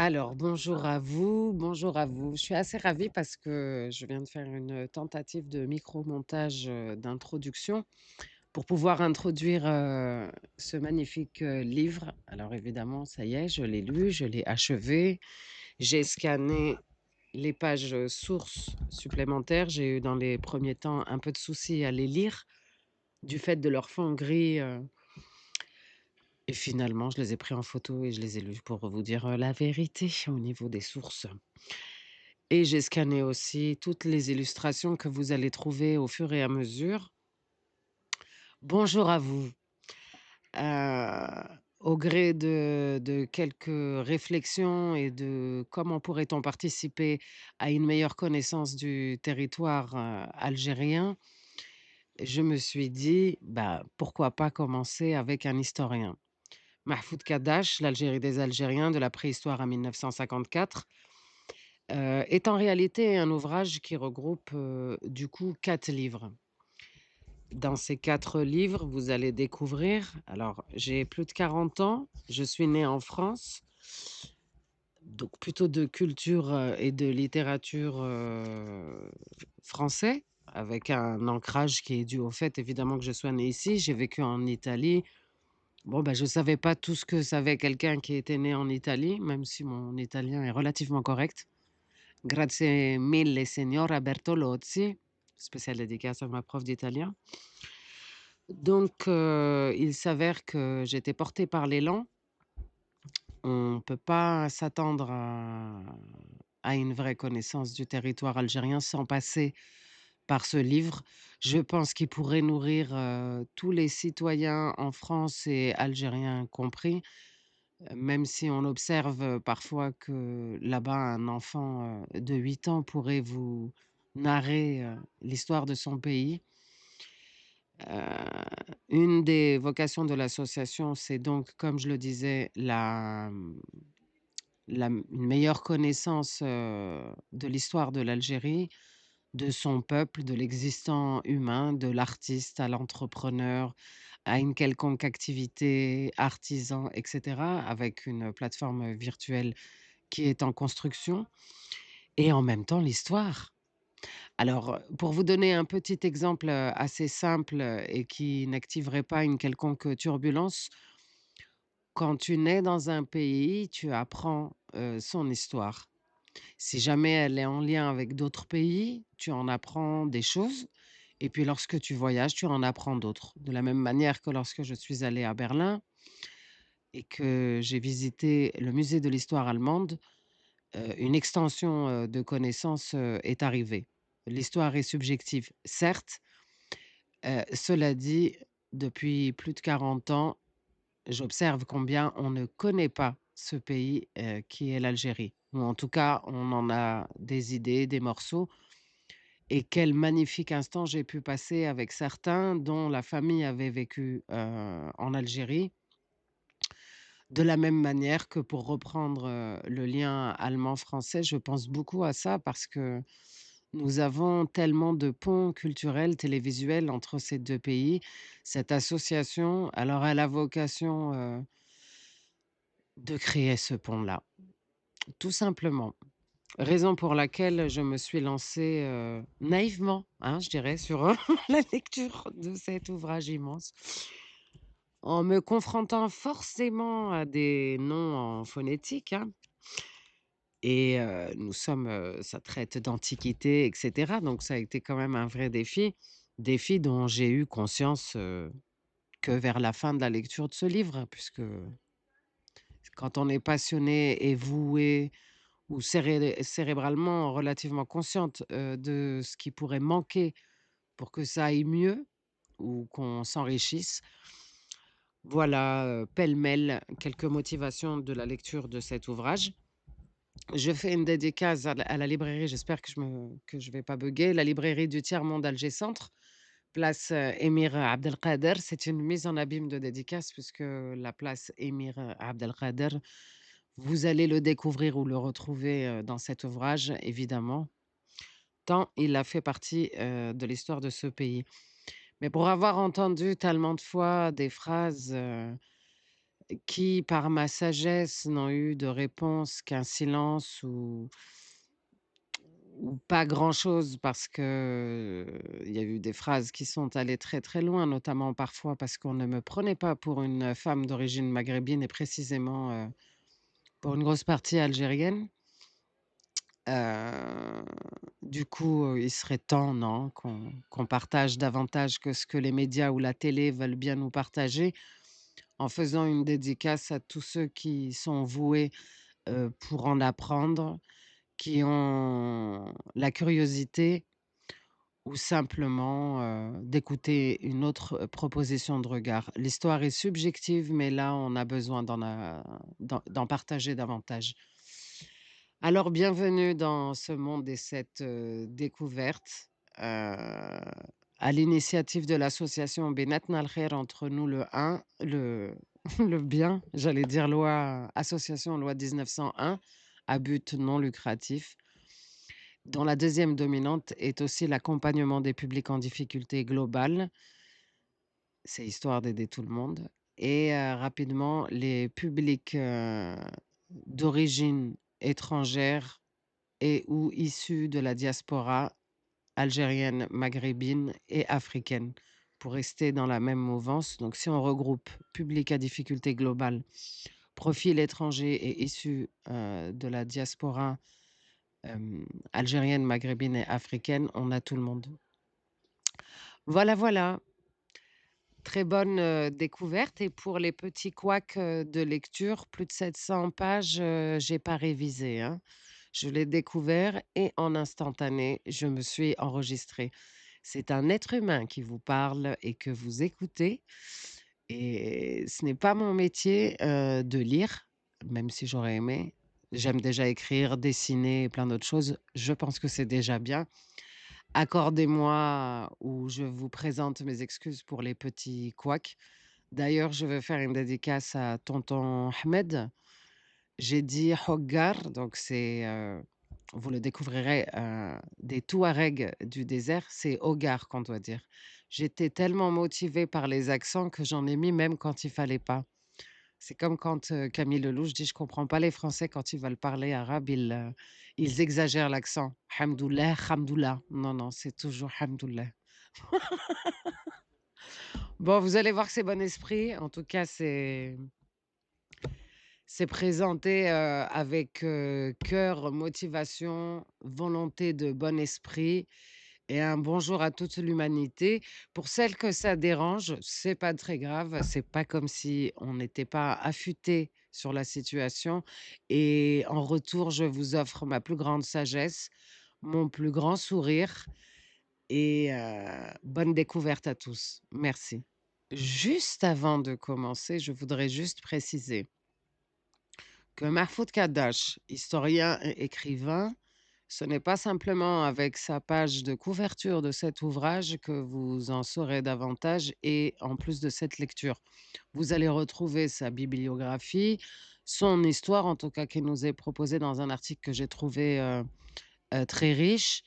Alors, bonjour à vous, bonjour à vous. Je suis assez ravie parce que je viens de faire une tentative de micro-montage, d'introduction pour pouvoir introduire, ce magnifique, livre. Alors évidemment, ça y est, je l'ai lu, je l'ai achevé. J'ai scanné les pages, sources supplémentaires. J'ai eu dans les premiers temps un peu de soucis à les lire du fait de leur fond gris, et finalement je les ai pris en photo et je les ai lus pour vous dire, la vérité au niveau des sources. Et j'ai scanné aussi toutes les illustrations que vous allez trouver au fur et à mesure. Bonjour à vous. Au gré de quelques réflexions et de comment pourrait-on participer à une meilleure connaissance du territoire, algérien, je me suis dit: «Bah, pourquoi pas commencer avec un historien?» Mahfoud Kadash, «L'Algérie des Algériens, de la préhistoire à 1954», est en réalité un ouvrage qui regroupe, du coup 4 livres. Dans ces 4 livres, vous allez découvrir alors j'ai plus de 40 ans, je suis née en France, donc plutôt de culture, et de littérature, français, avec un ancrage qui est dû au fait évidemment que je sois née ici. J'ai vécu en Italie. Bon, bah, je savais pas tout ce que savait quelqu'un qui était né en Italie, même si mon italien est relativement correct. Grazie mille signora Bertolozzi, spéciale dédicace à ma prof d'italien. Donc il s'avère que j'étais portée par l'élan. On ne peut pas s'attendre à une vraie connaissance du territoire algérien sans passer par ce livre. Je pense qu'il pourrait nourrir, tous les citoyens en France et algériens compris, même si on observe, parfois que là-bas un enfant, de 8 ans pourrait vous narrer, l'histoire de son pays. Une des vocations de l'association, c'est donc, comme je le disais, une meilleure connaissance, de l'histoire de l'Algérie, de son peuple, de l'existant humain, de l'artiste à l'entrepreneur, à une quelconque activité, artisan et cetera, avec une plateforme, virtuelle qui est en construction et en même temps l'histoire. Alors, pour vous donner un petit exemple, assez simple, et qui n'activerait pas une quelconque turbulence, quand tu nais dans un pays, tu apprends, son histoire. Si jamais elle est en lien avec d'autres pays, tu en apprends des choses et puis lorsque tu voyages, tu en apprends d'autres. De la même manière que lorsque je suis allée à Berlin et que j'ai visité le musée de l'histoire allemande, une extension, de connaissances, est arrivée. L'histoire est subjective, certes. Cela dit, depuis plus de 40 ans, j'observe combien on ne connaît pas ce pays, qui est l'Algérie. Ou en tout cas, on en a des idées, des morceaux et quel magnifique instant j'ai pu passer avec certains dont la famille avait vécu, en Algérie. De la même manière que pour reprendre, le lien allemand-français, je pense beaucoup à ça parce que nous avons tellement de ponts culturels, télévisuels entre ces 2 pays. Cette association, alors elle a vocation, de créer ce pont-là, tout simplement. Raison pour laquelle je me suis lancée, naïvement, hein, je dirais, sur, la lecture de cet ouvrage immense, en me confrontant forcément à des noms en phonétique, hein. Et ça traite d'antiquité et cetera, donc ça a été quand même un vrai défi. Défi dont j'ai eu conscience, que vers la fin de la lecture de ce livre, puisque quand on est passionné et voué ou cérébralement relativement consciente, de ce qui pourrait manquer pour que ça aille mieux ou qu'on s'enrichisse, voilà, pêle-mêle quelques motivations de la lecture de cet ouvrage. Je fais une dédicace à la librairie, j'espère que je vais pas bugger, la librairie du Tiers-Monde Alger Centre, place, Émir Abdelkader. C'est une mise en abîme de dédicace puisque la place Émir Abdelkader, vous allez le découvrir ou le retrouver, dans cet ouvrage évidemment, tant il a fait partie, de l'histoire de ce pays. Mais pour avoir entendu tellement de fois des phrases, qui, par ma sagesse, n'ont eu de réponse qu'un silence ou pas grand-chose parce que, il y a eu des phrases qui sont allées très, très loin, notamment parfois parce qu'on ne me prenait pas pour une femme d'origine maghrébine et précisément, pour une grosse partie algérienne. Heu, du coup, il serait temps, non, qu'on partage davantage que ce que les médias ou la télé veulent bien nous partager, en faisant une dédicace à tous ceux qui sont voués, pour en apprendre, qui ont la curiosité ou simplement, d'écouter une autre, proposition de regard. L'histoire est subjective, mais là, on a besoin d'en partager davantage. Alors bienvenue dans ce monde et cette, découverte, à l'initiative de l'association Benatna al Khair, entre nous le le bien, j'allais dire association loi 1901 à but non lucratif, dont la deuxième dominante est aussi l'accompagnement des publics en difficulté globale. C'est histoire d'aider tout le monde et rapidement les publics, d'origine étrangère et ou issus de la diaspora algérienne, maghrébine et africaine, pour rester dans la même mouvance. Donc si on regroupe public à difficulté globale, profil étranger et issus, de la diaspora, algérienne, maghrébine et africaine, on a tout le monde. Voilà, voilà, très bonne, découverte et pour les petits couacs, de lecture, plus de 700 pages, j'ai pas révisé, hein. Je l'ai découvert et en instantané, je me suis enregistrée. C'est un être humain qui vous parle et que vous écoutez et ce n'est pas mon métier, de lire, même si j'aurais aimé. J'aime déjà écrire, dessiner et plein d'autres choses. Je pense que c'est déjà bien. Accordez-moi ou je vous présente mes excuses pour les petits couacs. D'ailleurs, je veux faire une dédicace à tonton Ahmed. J'ai dit Hoggar, donc c'est, vous le découvrirez, des Touaregs du désert, c'est Hogar qu'on doit dire. J'étais tellement motivée par les accents que j'en ai mis même quand il fallait pas. C'est comme quand, Camille Lelouch dit: «Je comprends pas les Français quand ils veulent parler arabe, ils exagèrent l'accent. Hamdoullah, Hamdoullah». Non, non, c'est toujours Hamdoullah. Bon, vous allez voir que c'est bon esprit. En tout cas, c'est présenté, avec, cœur, motivation, volonté de bon esprit et un bonjour à toute l'humanité. Pour celles que ça dérange, c'est pas très grave, c'est pas comme si on n'était pas affûté sur la situation et en retour, je vous offre ma plus grande sagesse, mon plus grand sourire et bonne découverte à tous. Merci. Juste avant de commencer, je voudrais juste préciser que Mahfoud Kadash, historien et écrivain, ce n'est pas simplement avec sa page de couverture de cet ouvrage que vous en saurez davantage et en plus de cette lecture. Vous allez retrouver sa bibliographie, son histoire en tout cas qui nous est proposée dans un article que j'ai trouvé, très riche.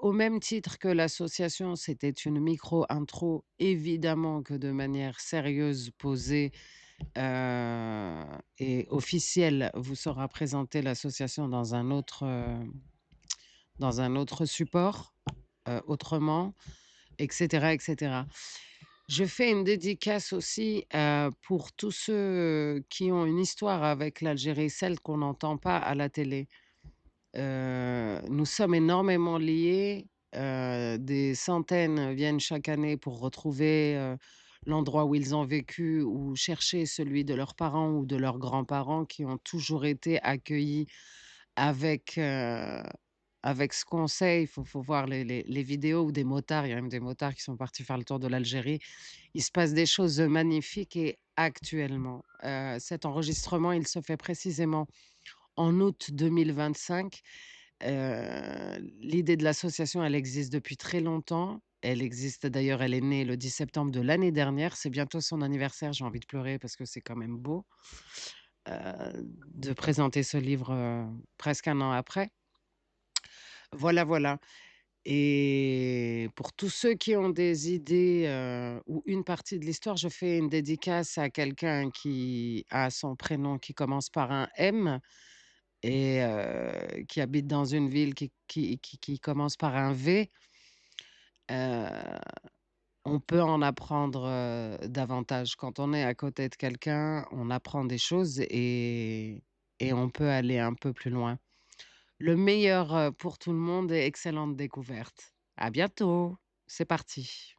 Au même titre que l'association, c'était une micro-intro, évidemment que de manière sérieuse, posée et officielle, vous sera présentée l'association dans un autre support, autrement, et cetera, et cetera. Je fais une dédicace aussi, pour tous ceux qui ont une histoire avec l'Algérie, celle qu'on n'entend pas à la télé. Nous sommes énormément liés, des centaines viennent chaque année pour retrouver, l'endroit où ils ont vécu ou chercher celui de leurs parents ou de leurs grands-parents qui ont toujours été accueillis avec, avec ce qu'on sait. Il faut voir les vidéos où des motards, il y a même des motards qui sont partis faire le tour de l'Algérie. Il se passe des choses, magnifiques et actuellement, cet enregistrement, il se fait précisément en août 2025. L'idée de l'association, elle existe depuis très longtemps. Elle existe d'ailleurs, elle est née le 10 septembre de l'année dernière. C'est bientôt son anniversaire, j'ai envie de pleurer parce que c'est quand même beau, de présenter ce livre, presque un an après. Voilà, voilà et pour tous ceux qui ont des idées, ou une partie de l'histoire, je fais une dédicace à quelqu'un qui a son prénom qui commence par un M et qui habite dans une ville qui commence par un V. Heu, on peut en apprendre, davantage. Quand on est à côté de quelqu'un, on apprend des choses et on peut aller un peu plus loin. Le meilleur, pour tout le monde et excellente découverte. À bientôt. C'est parti.